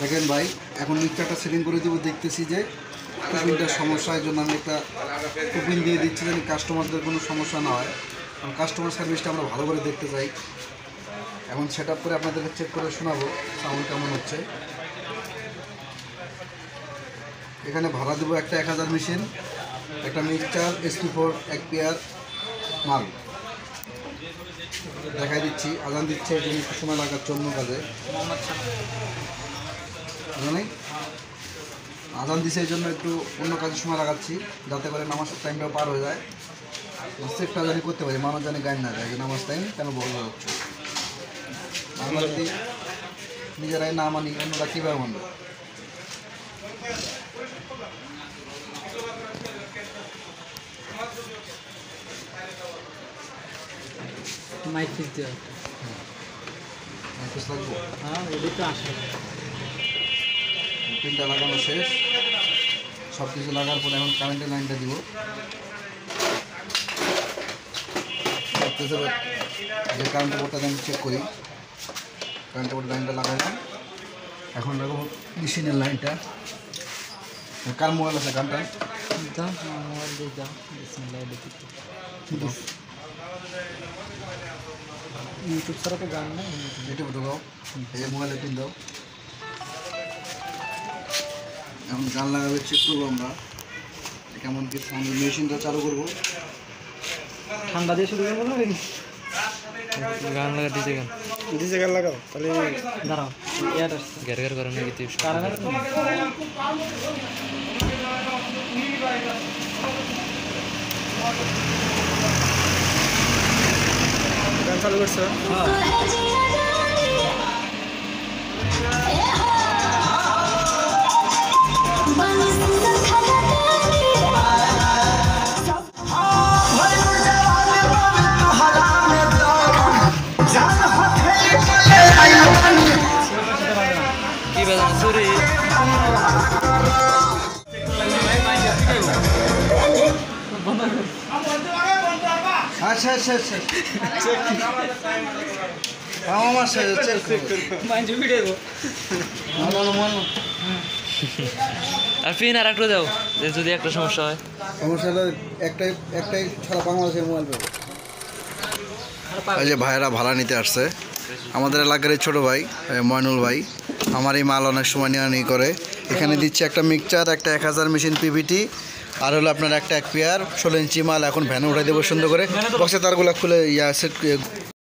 দেখেন ভাই, এখন মিক্সারটা সেটিং করে দেবো। দেখতেছি যে টুপিনটার সমস্যার জন্য আমি একটা টুপিন দিয়ে দিচ্ছি যেন কাস্টমারদের কোনো সমস্যা না হয়, কারণ কাস্টমার সার্ভিসটা আমরা ভালো করে দেখতে চাই। এখন সেট আপ করে আপনাদেরকে চেক করে শোনাবো সাউন্ড কেমন হচ্ছে। এখানে ভাড়া দেবো একটা 1000 মেশিন, একটা মিক্সচার SP4 এক পেয়ার মাল। দেখাই দিচ্ছি, আজান দিচ্ছে এই জন্য একটু সময় লাগাচ্ছে অন্য কাজে। আজান দিচ্ছে এই জন্য একটু অন্য কাজে সময় লাগাচ্ছি, যাতে করে নামাজ টাইমটাও পার হয়ে যায়, সেফটা জানি করতে পারি, মানুষ জানি গাড়ি না যায় যে নামাজ টাইম কেন বন্ধ হচ্ছে। আমরা যদি নিজেরাই না মানি অন্যরা কীভাবে মানবে? মাইক ফিস দেওয়া লাগবো। হ্যাঁ ওটা তো আসে। পিনটা লাগানো শেষ, সব কিছু লাগার পরে এখন কারেন্টের লাইনটা দিব। যে কারেন্টের বোর্ডটা আমি চেক করি, কারেন্টের বোর্ড লাইনটা লাগাইলাম। এখন লাগাবো মেশিনের লাইনটা। কার মোবাইল আছে গানটা? দাও মোবাইল দিয়ে দাও। বিসমিল্লাহ দেখি ইউটিউব ছাড়া তো গান না, ইউটিউবে ঢোকাও, এই মোবাইলে পিন দাও। এখন গান লাগাবে, চেক করবো আমরা কেমন কি সাউন্ড। মেশিনটা চালু করবো, ঠান্ডা দিয়ে শুরু করবো না গান লাগা ডিজে গান লাগাও তাহলে। দাঁড়াও এয়ার গ্যার গ্যার করে নাকি তুই কারণ গান চালু করছো? কি বাজানো সরি? আচ্ছা আচ্ছা আচ্ছা, আমার সাথে চেক মাইন্ড ভিডিও আর পিন আর একটা দাও যদি একটা সমস্যা হয়। সমস্যাটা একটাই ছাড়া বাংলাদেশের মোবাইল পাবো। এই যে ভাইয়েরা ভাড়া নিতে আসছে, আমাদের এলাকার ছোট ভাই ময়নুল ভাই। আমার এই মাল অনেক সময় নেওয়া করে। এখানে দিচ্ছে একটা মিক্সচার, একটা 1000 মেশিন PVT, আর হলো আপনার একটা 1 পেয়ার 16 ইঞ্চি মাল। এখন ভ্যানে উঠাই দেবো সুন্দর করে, বক্সে তারগুলো খুলে সেট